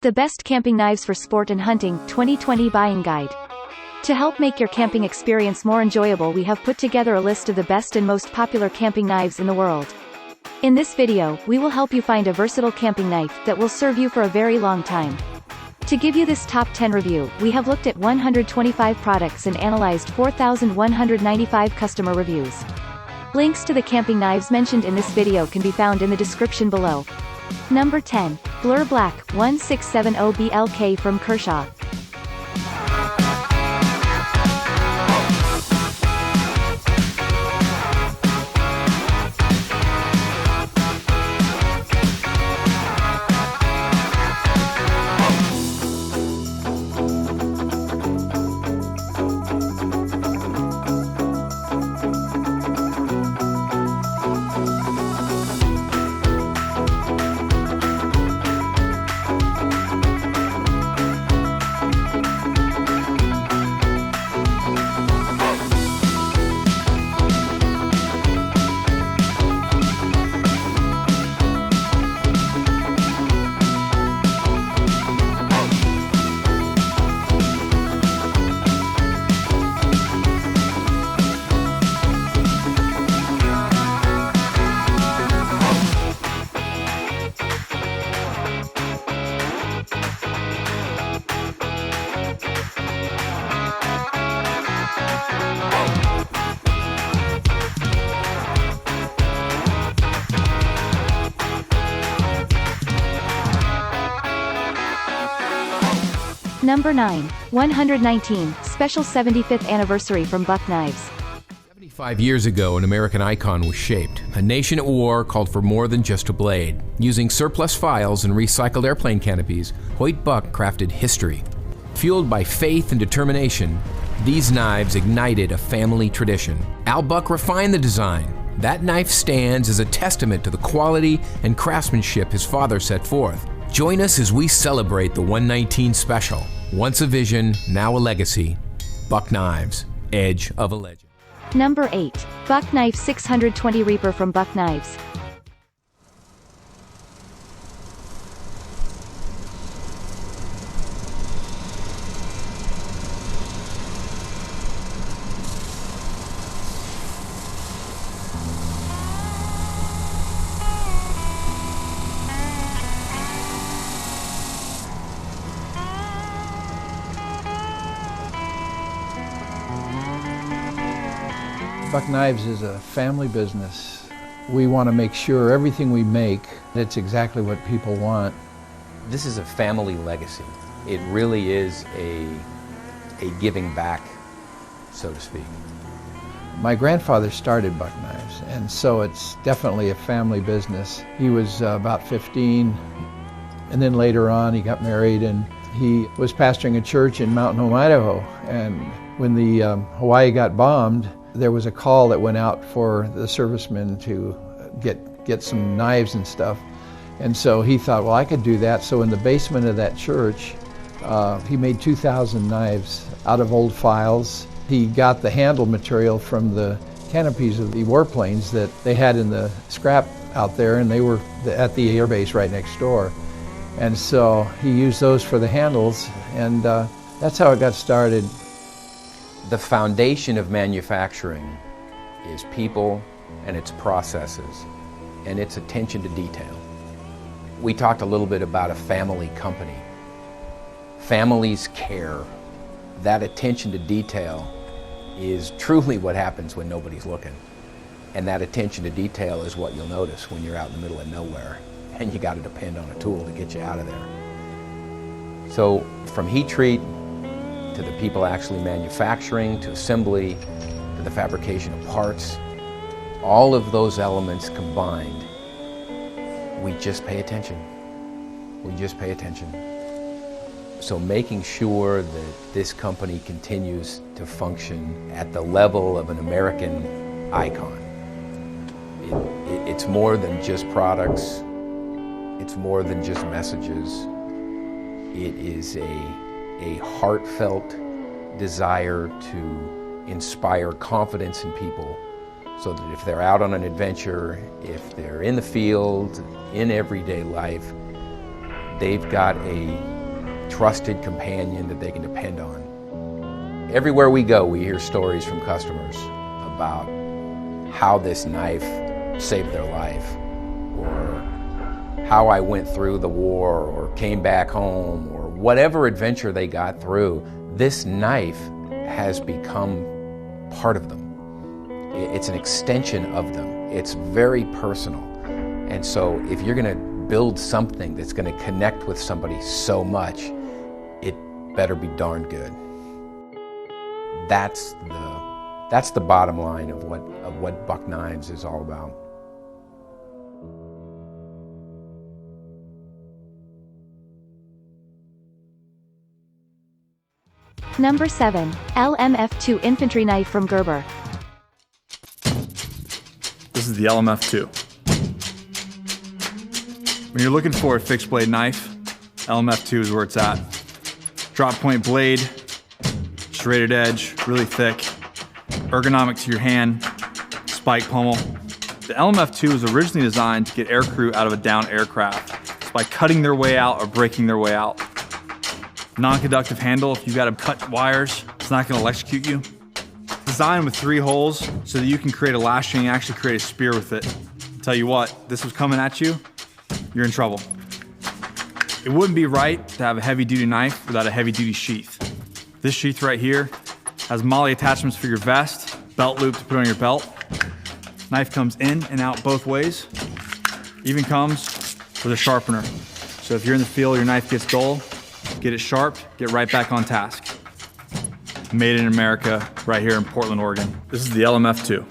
The Best Camping Knives for Sport and Hunting 2020 Buying Guide. To help make your camping experience more enjoyable, we have put together a list of the best and most popular camping knives in the world. In this video, we will help you find a versatile camping knife that will serve you for a very long time. To give you this top 10 review, we have looked at 125 products and analyzed 4,195 customer reviews. Links to the camping knives mentioned in this video can be found in the description below. Number 10. Fleur Black 1670 BLK from Kershaw. Number 9. 119, Special 75th Anniversary from Buck Knives. 75 years ago, an American icon was shaped. A nation at war called for more than just a blade. Using surplus files and recycled airplane canopies, Hoyt Buck crafted history. Fueled by faith and determination, these knives ignited a family tradition. Al Buck refined the design. That knife stands as a testament to the quality and craftsmanship his father set forth. Join us as we celebrate the 119 Special. Once a vision, now a legacy. Buck Knives, edge of a legend. Number 8. Buck Knife 620 Reaper from Buck Knives. Buck Knives is a family business. We want to make sure everything we make, it's exactly what people want. This is a family legacy. It really is a giving back, so to speak. My grandfather started Buck Knives, and so it's definitely a family business. He was about 15, and then later on he got married, and he was pastoring a church in Mountain Home, Idaho. And when the Hawaii got bombed, there was a call that went out for the servicemen to get some knives and stuff. And so he thought, well, I could do that. So in the basement of that church, he made 2,000 knives out of old files. He got the handle material from the canopies of the warplanes that they had in the scrap out there, and they were at the airbase right next door. And so he used those for the handles, and that's how it got started. The foundation of manufacturing is people and its processes and its attention to detail. We talked a little bit about a family company. Families care. That attention to detail is truly what happens when nobody's looking. And that attention to detail is what you'll notice when you're out in the middle of nowhere and you got to depend on a tool to get you out of there. So from heat treat to the people actually manufacturing, to assembly, to the fabrication of parts, all of those elements combined, we just pay attention. We just pay attention. So making sure that this company continues to function at the level of an American icon. It's more than just products. It's more than just messages. It is a heartfelt desire to inspire confidence in people so that if they're out on an adventure, if they're in the field, in everyday life, they've got a trusted companion that they can depend on. Everywhere we go, we hear stories from customers about how this knife saved their life, or how I went through the war or came back home, or whatever adventure they got through. This knife has become part of them. It's an extension of them. It's very personal. And so if you're going to build something that's going to connect with somebody so much, it better be darn good. That's the bottom line of what Buck Knives is all about. Number 7. LMF2 Infantry Knife from Gerber. This is the LMF2. When you're looking for a fixed blade knife, LMF2 is where it's at. Drop point blade, serrated edge, really thick, ergonomic to your hand, spike pommel. The LMF2 was originally designed to get aircrew out of a downed aircraft by cutting their way out or breaking their way out. Non-conductive handle, if you've got to cut wires, it's not going to electrocute you. Designed with 3 holes so that you can create a lashing and actually create a spear with it. I'll tell you what, this was coming at you, you're in trouble. It wouldn't be right to have a heavy-duty knife without a heavy-duty sheath. This sheath right here has MOLLE attachments for your vest, belt loop to put on your belt. Knife comes in and out both ways. Even comes with a sharpener. So if you're in the field, your knife gets dull, get it sharp, get right back on task. Made in America, right here in Portland, Oregon. This is the LMF2.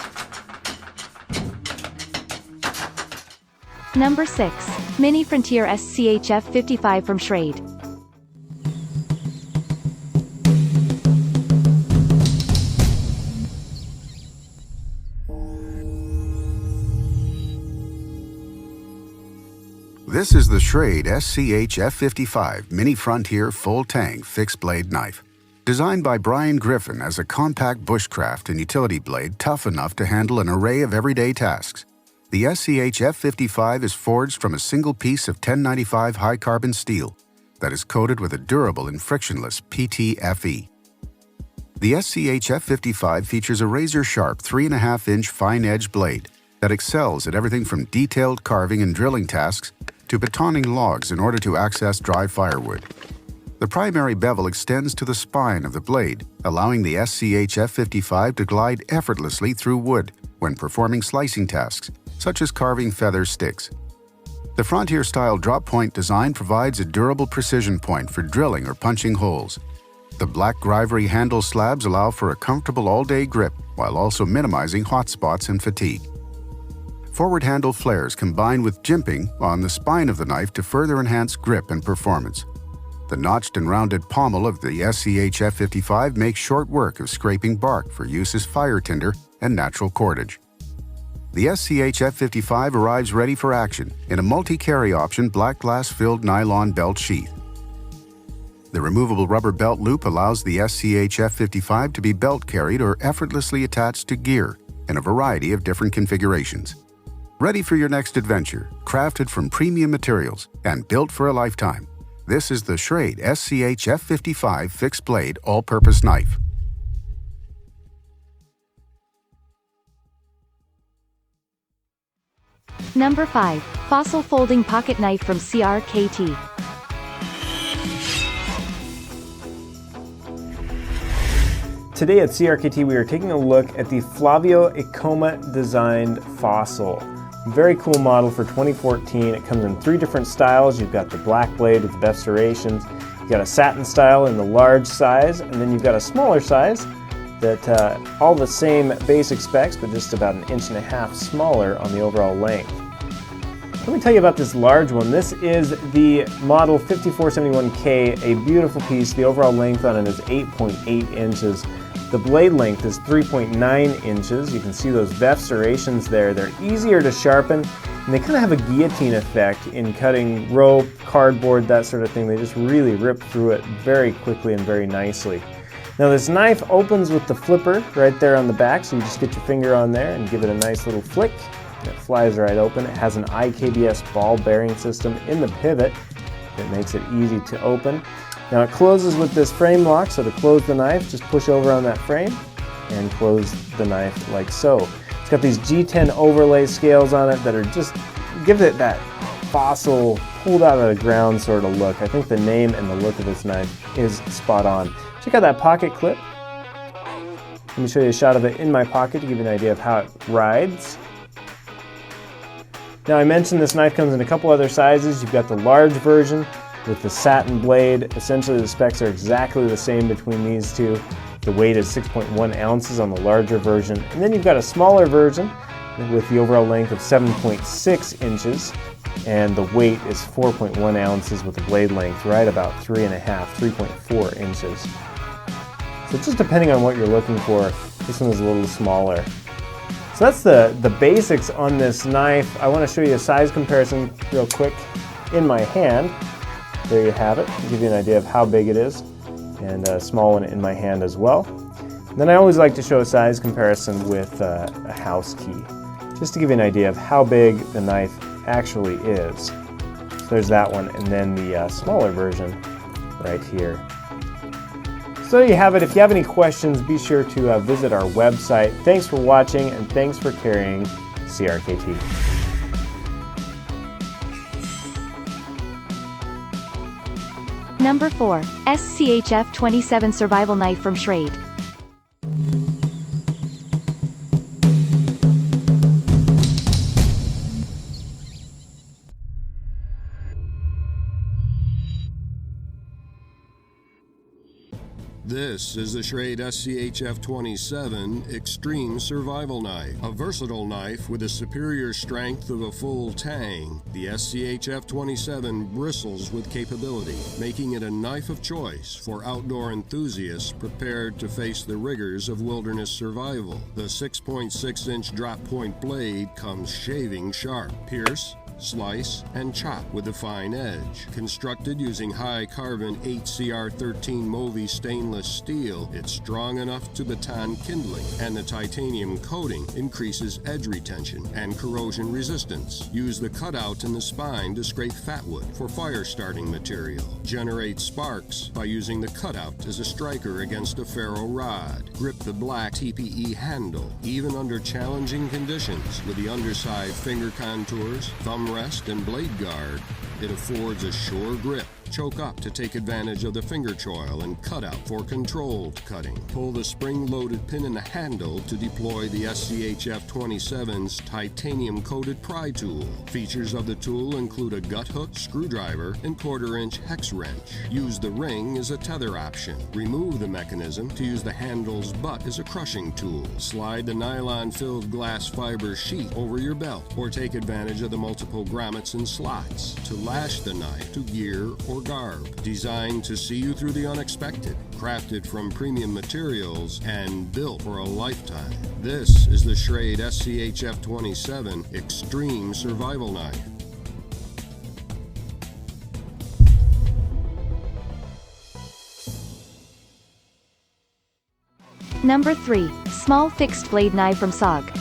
Number 6. Mini Frontier SCH F55 from Schrade. This is the Schrade SCH F55 Mini Frontier Full Tang Fixed Blade Knife. Designed by Brian Griffin as a compact bushcraft and utility blade tough enough to handle an array of everyday tasks. The SCH F55 is forged from a single piece of 1095 high-carbon steel that is coated with a durable and frictionless PTFE. The SCH F55 features a razor-sharp 3.5-inch fine-edge blade that excels at everything from detailed carving and drilling tasks to batoning logs in order to access dry firewood. The primary bevel extends to the spine of the blade, allowing the SCH F55 to glide effortlessly through wood when performing slicing tasks, such as carving feather sticks. The Frontier-style drop point design provides a durable precision point for drilling or punching holes. The black Grivery handle slabs allow for a comfortable all-day grip while also minimizing hot spots and fatigue. Forward handle flares combine with jimping on the spine of the knife to further enhance grip and performance. The notched and rounded pommel of the SCH F55 makes short work of scraping bark for use as fire tinder and natural cordage. The SCH F55 arrives ready for action in a multi-carry option black glass-filled nylon belt sheath. The removable rubber belt loop allows the SCH F55 to be belt carried or effortlessly attached to gear in a variety of different configurations. Ready for your next adventure, crafted from premium materials and built for a lifetime. This is the Schrade SCH F55 Fixed Blade All-Purpose Knife. Number 5. Fossil Folding Pocket Knife from CRKT. Today at CRKT we are taking a look at the Flavio Icoma designed Fossil. Very cool model for 2014. It comes in 3 different styles. You've got the black blade with the best serrations, you've got a satin style in the large size, and then you've got a smaller size that all the same basic specs but just about 1.5 inches smaller on the overall length. Let me tell you about this large one. This is the model 5471K, a beautiful piece. The overall length on it is 8.8 inches. The blade length is 3.9 inches. You can see those VEF serrations there. They're easier to sharpen, and they kind of have a guillotine effect in cutting rope, cardboard, that sort of thing. They just really rip through it very quickly and very nicely. Now this knife opens with the flipper right there on the back, so you just get your finger on there and give it a nice little flick. And it flies right open. It has an IKBS ball bearing system in the pivot. It makes it easy to open. Now it closes with this frame lock, so to close the knife, just push over on that frame and close the knife like so. It's got these G10 overlay scales on it that are just, give it that fossil, pulled out of the ground sort of look. I think the name and the look of this knife is spot on. Check out that pocket clip. Let me show you a shot of it in my pocket to give you an idea of how it rides. Now I mentioned this knife comes in a couple other sizes. You've got the large version with the satin blade. Essentially the specs are exactly the same between these two. The weight is 6.1 ounces on the larger version. And then you've got a smaller version with the overall length of 7.6 inches. And the weight is 4.1 ounces with the blade length right about 3.4 inches. So just depending on what you're looking for, this one is a little smaller. So that's the basics on this knife. I want to show you a size comparison real quick in my hand. There you have it. I'll give you an idea of how big it is, and a small one in my hand as well. And then I always like to show a size comparison with a house key, just to give you an idea of how big the knife actually is. So there's that one, and then the smaller version right here. So there you have it. If you have any questions, be sure to visit our website. Thanks for watching, and thanks for carrying CRKT. Number 4. SCH F57 Survival Knife from Schrade. This is the Schrade SCH F57 Extreme Survival Knife, a versatile knife with the superior strength of a full tang. The SCH F57 bristles with capability, making it a knife of choice for outdoor enthusiasts prepared to face the rigors of wilderness survival. The 6.6-inch drop point blade comes shaving sharp. Pierce, slice, and chop with a fine edge. Constructed using high-carbon 8CR13 Movi stainless steel, it's strong enough to baton kindling, and the titanium coating increases edge retention and corrosion resistance. Use the cutout in the spine to scrape fatwood for fire-starting material. Generate sparks by using the cutout as a striker against a ferro rod. Grip the black TPE handle, even under challenging conditions, with the underside finger contours, thumb rest, and blade guard. It affords a sure grip. Choke up to take advantage of the finger choil and cutout for controlled cutting. Pull the spring-loaded pin in the handle to deploy the SCH F27's titanium-coated pry tool. Features of the tool include a gut hook, screwdriver, and quarter-inch hex wrench. Use the ring as a tether option. Remove the mechanism to use the handle's butt as a crushing tool. Slide the nylon-filled glass fiber sheet over your belt, or take advantage of the multiple grommets and slots to lash the knife to gear or garb. Designed to see you through the unexpected, crafted from premium materials, and built for a lifetime. This is the Schrade SCH F27 Extreme Survival Knife. Number 3. Small fixed blade knife from SOG.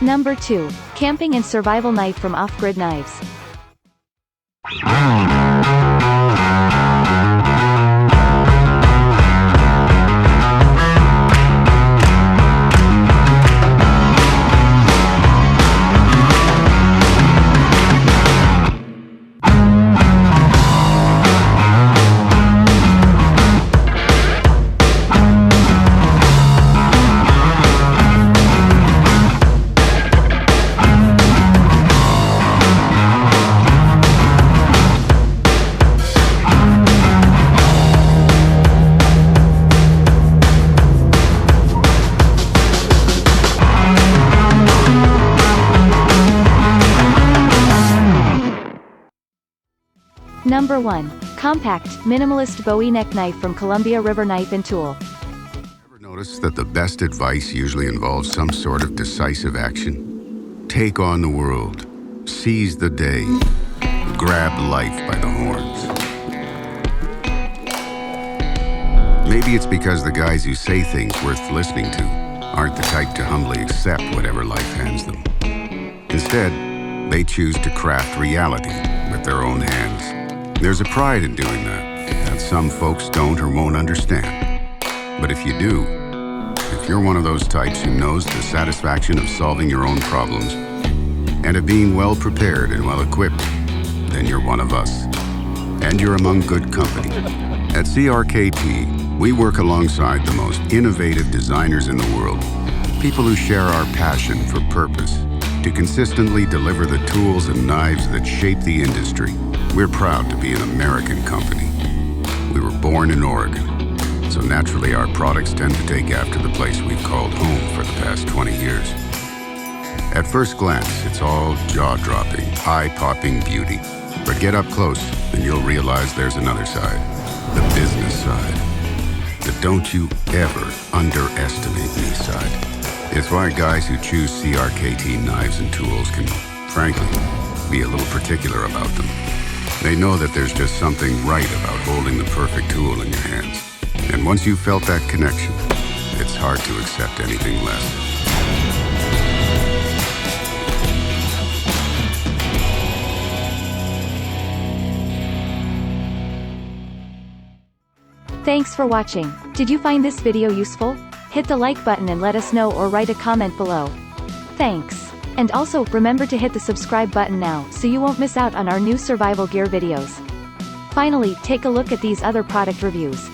Number 2. Camping and Survival Knife from Off-Grid Knives. Number 1. Compact, minimalist Bowie neck knife from Columbia River Knife and Tool. Ever notice that the best advice usually involves some sort of decisive action? Take on the world, seize the day, grab life by the horns. Maybe it's because the guys who say things worth listening to aren't the type to humbly accept whatever life hands them. Instead, they choose to craft reality with their own hands. There's a pride in doing that some folks don't or won't understand. But if you do, if you're one of those types who knows the satisfaction of solving your own problems and of being well prepared and well equipped, then you're one of us. And you're among good company. At CRKT, we work alongside the most innovative designers in the world, people who share our passion for purpose, to consistently deliver the tools and knives that shape the industry. We're proud to be an American company. We were born in Oregon, so naturally our products tend to take after the place we've called home for the past 20 years. At first glance, it's all jaw-dropping, eye-popping beauty. But get up close and you'll realize there's another side, the business side. The don't you ever underestimate me side. It's why guys who choose CRKT knives and tools can, frankly, be a little particular about them. They know that there's just something right about holding the perfect tool in your hands. And once you've felt that connection, it's hard to accept anything less. Thanks for watching. Did you find this video useful? Hit the like button and let us know, or write a comment below. Thanks. And also, remember to hit the subscribe button now so you won't miss out on our new survival gear videos. Finally, take a look at these other product reviews.